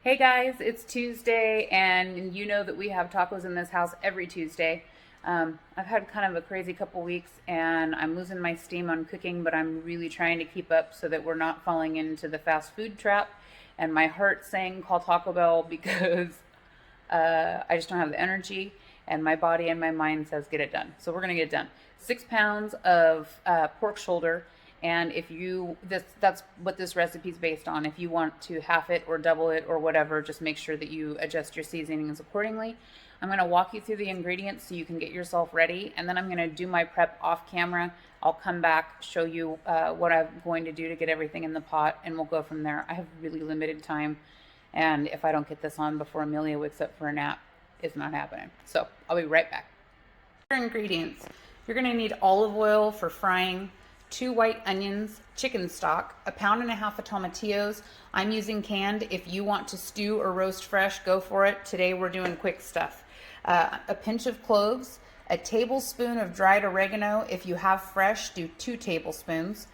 Hey guys, it's Tuesday, and you know that we have tacos in this house every Tuesday. I've had kind of a crazy couple weeks, and I'm losing my steam on cooking, but I'm really trying to keep up so that we're not falling into the fast food trap. And my heart's saying call Taco Bell because I just don't have the energy, and my body and my mind says get it done. So we're gonna get it done. 6 pounds of pork shoulder. And if you, that's what this recipe is based on. If you want to half it or double it or whatever, just make sure that you adjust your seasonings accordingly. I'm going to walk you through the ingredients so you can get yourself ready. And then I'm going to do my prep off camera. I'll come back, show you what I'm going to do to get everything in the pot, and we'll go from there. I have really limited time. And if I don't get this on before Amelia wakes up for a nap, it's not happening. So I'll be right back. Ingredients. You're going to need olive oil for frying, 2 white onions, chicken stock, 1.5 pounds of tomatillos. I'm using canned. If you want to stew or roast fresh, go for it. Today we're doing quick stuff. A pinch of cloves, a tablespoon of dried oregano. If you have fresh, do 2 tablespoons.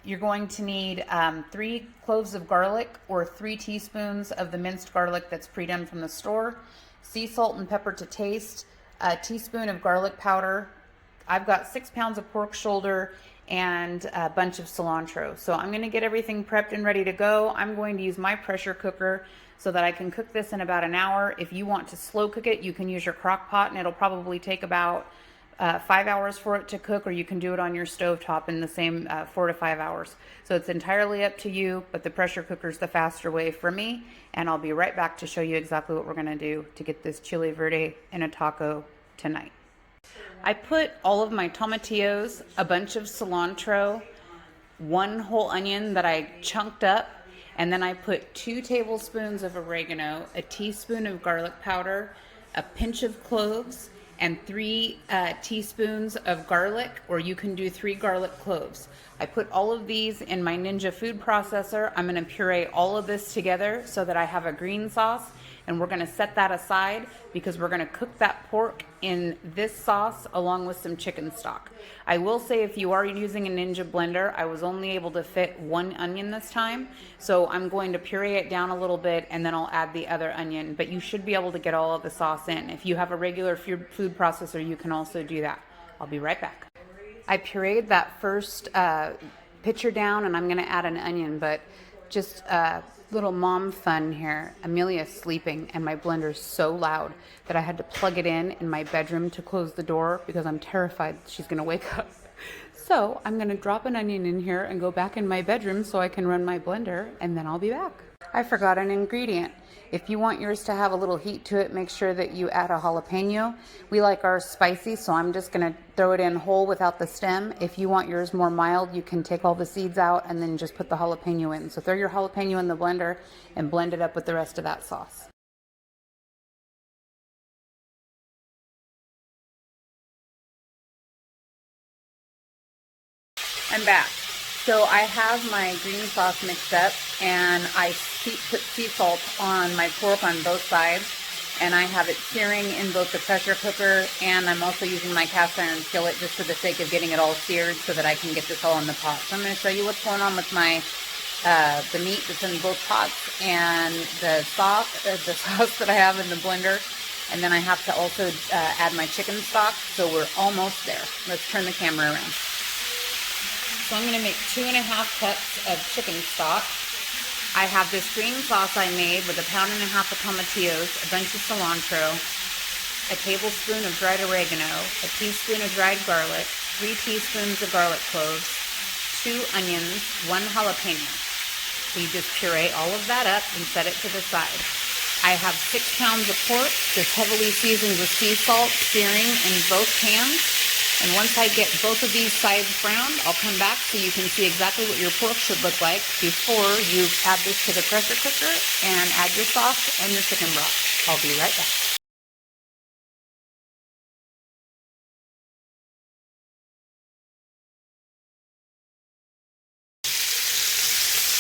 You're going to need 3 cloves of garlic or 3 teaspoons of the minced garlic that's pre-done from the store. Sea salt and pepper to taste, a teaspoon of garlic powder. I've got 6 pounds of pork shoulder and a bunch of cilantro. So I'm going to get everything prepped and ready to go. I'm going to use my pressure cooker so that I can cook this in about an hour. If you want to slow cook it, you can use your crock pot, and it'll probably take about 5 hours for it to cook, or you can do it on your stove top in the same 4 to 5 hours. So it's entirely up to you, but the pressure cooker is the faster way for me, and I'll be right back to show you exactly what we're going to do to get this Chile Verde in a taco tonight. I put all of my tomatillos, a bunch of cilantro, 1 whole onion that I chunked up, and then I put 2 tablespoons of oregano, a teaspoon of garlic powder, a pinch of cloves, and 3 teaspoons of garlic, or you can do 3 garlic cloves. I put all of these in my Ninja food processor. I'm going to puree all of this together so that I have a green sauce, and we're going to set that aside because we're going to cook that pork in this sauce along with some chicken stock. I will say, if you are using a Ninja blender, I was only able to fit 1 onion this time, so I'm going to puree it down a little bit and then I'll add the other onion, but you should be able to get all of the sauce in. If you have a regular food processor, you can also do that. I'll be right back. I pureed that first pitcher down, and I'm going to add an onion, but just little mom fun here. Amelia's sleeping, and my blender's so loud that I had to plug it in my bedroom to close the door because I'm terrified she's going to wake up. So I'm going to drop an onion in here and go back in my bedroom so I can run my blender, and then I'll be back. I forgot an ingredient. If you want yours to have a little heat to it, make sure that you add a jalapeno. We like ours spicy, so I'm just going to throw it in whole without the stem. If you want yours more mild, you can take all the seeds out and then just put the jalapeno in. So throw your jalapeno in the blender and blend it up with the rest of that sauce. I'm back. So I have my green sauce mixed up, and I put sea salt on my pork on both sides, and I have it searing in both the pressure cooker, and I'm also using my cast iron skillet just for the sake of getting it all seared so that I can get this all in the pot. So I'm going to show you what's going on with my the meat that's in both pots and the sauce that I have in the blender, and then I have to also add my chicken stock. So we're almost there. Let's turn the camera around. So I'm going to make 2.5 cups of chicken stock. I have this green sauce I made with 1.5 pounds of tomatillos, a bunch of cilantro, a tablespoon of dried oregano, a teaspoon of dried garlic, 3 teaspoons of garlic cloves, 2 onions, 1 jalapeno. So you just puree all of that up and set it to the side. I have 6 pounds of pork, just heavily seasoned with sea salt, searing in both pans. And once I get both of these sides browned, I'll come back so you can see exactly what your pork should look like before you add this to the pressure cooker and add your sauce and your chicken broth. I'll be right back.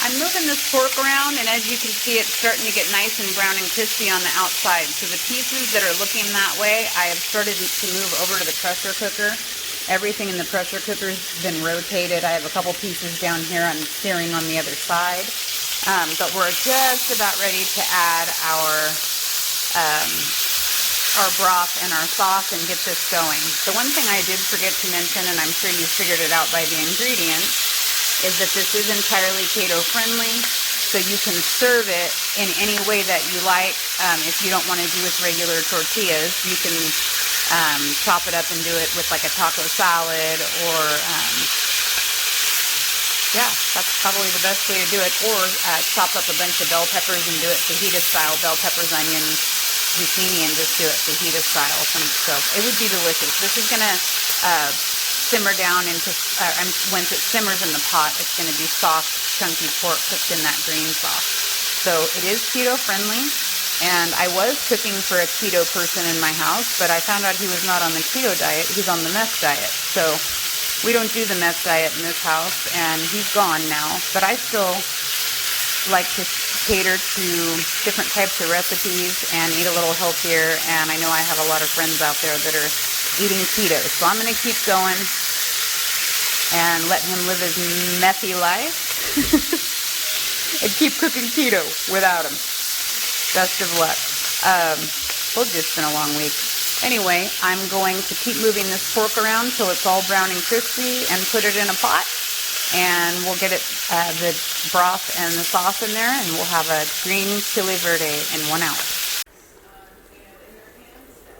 I'm moving this pork around, and as you can see, it's starting to get nice and brown and crispy on the outside. So the pieces that are looking that way, I have started to move over to the pressure cooker. Everything in the pressure cooker has been rotated. I have a couple pieces down here I'm searing on the other side. But we're just about ready to add our broth and our sauce and get this going. The one thing I did forget to mention, and I'm sure you figured it out by the ingredients, is that this is entirely keto friendly, so you can serve it in any way that you like. If you don't want to do with regular tortillas, you can chop it up and do it with like a taco salad, or yeah, that's probably the best way to do it. Or chop up a bunch of bell peppers and do it fajita style, bell peppers, onions, zucchini, and just do it fajita style. So it would be delicious. This is gonna simmer down into, once it simmers in the pot, it's gonna be soft, chunky pork cooked in that green sauce. So it is keto friendly, and I was cooking for a keto person in my house, but I found out he was not on the keto diet, he's on the meth diet. So we don't do the meth diet in this house, and he's gone now, but I still like to cater to different types of recipes and eat a little healthier, and I know I have a lot of friends out there that are eating keto, so I'm going to keep going and let him live his methy life and keep cooking keto without him. Best of luck. Told you it's been a long week. Anyway, I'm going to keep moving this pork around till it's all brown and crispy and put it in a pot. And we'll get it, the broth and the sauce in there, and we'll have a green Chile Verde in 1 hour.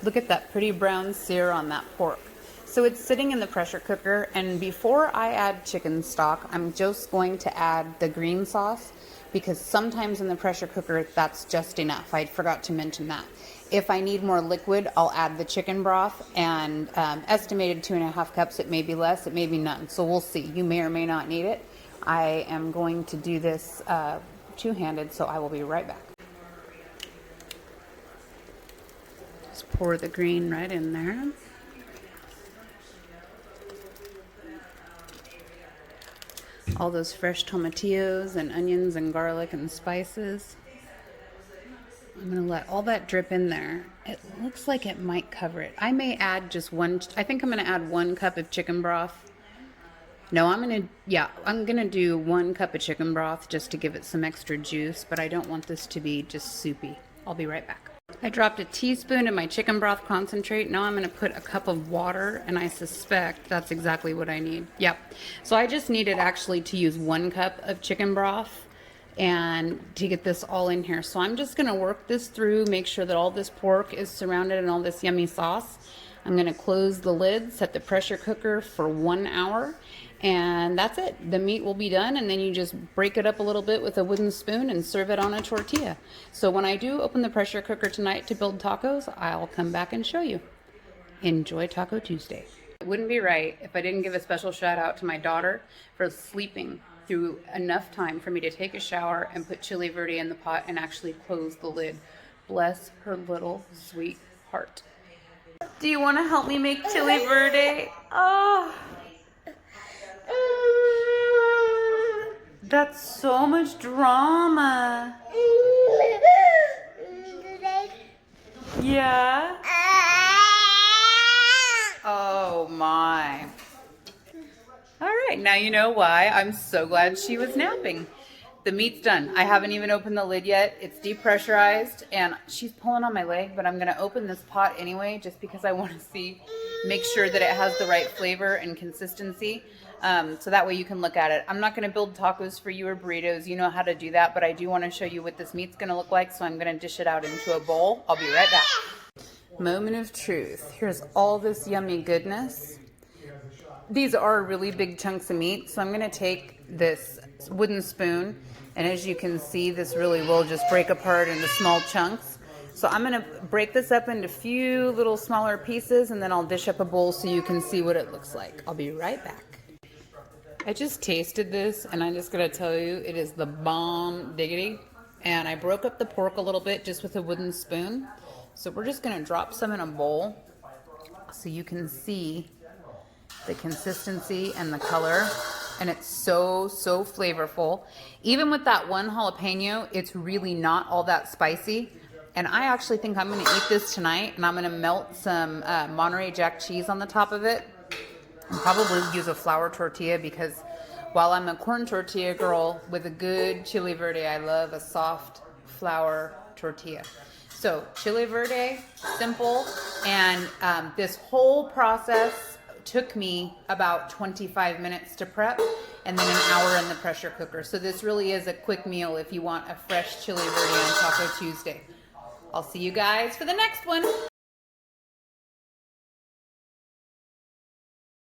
Look at that pretty brown sear on that pork. So it's sitting in the pressure cooker, and before I add chicken stock, I'm just going to add the green sauce, because sometimes in the pressure cooker that's just enough. I forgot to mention that. If I need more liquid, I'll add the chicken broth, and estimated 2.5 cups. It may be less, it may be none. So we'll see. You may or may not need it. I am going to do this two-handed, so I will be right back. Just pour the green right in there. All those fresh tomatillos and onions and garlic and spices. I'm going to let all that drip in there. It looks like it might cover it. I may add just one. I think I'm going to add 1 cup of chicken broth. No, I'm going to do 1 cup of chicken broth just to give it some extra juice, but I don't want this to be just soupy. I'll be right back. I dropped a teaspoon of my chicken broth concentrate. Now I'm going to put a cup of water, and I suspect that's exactly what I need. Yep. So I just needed actually to use 1 cup of chicken broth and to get this all in here. So I'm just going to work this through, make sure that all this pork is surrounded in all this yummy sauce. I'm going to close the lid, set the pressure cooker for 1 hour, and that's it. The meat will be done, and then you just break it up a little bit with a wooden spoon and serve it on a tortilla. So when I do open the pressure cooker tonight to build tacos, I'll come back and show you. Enjoy Taco Tuesday. It wouldn't be right if I didn't give a special shout out to my daughter for sleeping through enough time for me to take a shower and put Chile Verde in the pot and actually close the lid. Bless her little sweet heart. Do you want to help me make Chile Verde? Oh, that's so much drama. Yeah? Oh my. All right, now you know why I'm so glad she was napping. The meat's done. I haven't even opened the lid yet. It's depressurized, and she's pulling on my leg, but I'm going to open this pot anyway just because I want to make sure that it has the right flavor and consistency, so that way you can look at it. I'm not going to build tacos for you or burritos. You know how to do that, but I do want to show you what this meat's going to look like, so I'm going to dish it out into a bowl. I'll be right back. Moment of truth. Here's all this yummy goodness. These are really big chunks of meat, so I'm going to take this wooden spoon, and as you can see, this really will just break apart into small chunks. So I'm going to break this up into a few little smaller pieces, and then I'll dish up a bowl so you can see what it looks like. I'll be right back. I just tasted this, and I'm just going to tell you, it is the bomb diggity. And I broke up the pork a little bit just with a wooden spoon. So we're just going to drop some in a bowl so you can see the consistency and the color, and it's so flavorful. Even with that one jalapeno, it's really not all that spicy, and I actually think I'm going to eat this tonight, and I'm going to melt some Monterey Jack cheese on the top of it, and probably use a flour tortilla, because while I'm a corn tortilla girl with a good Chile Verde, I love a soft flour tortilla. So Chile Verde, simple, and this whole process took me about 25 minutes to prep and then an hour in the pressure cooker. So this really is a quick meal if you want a fresh Chile Verde on Taco Tuesday. I'll see you guys for the next one.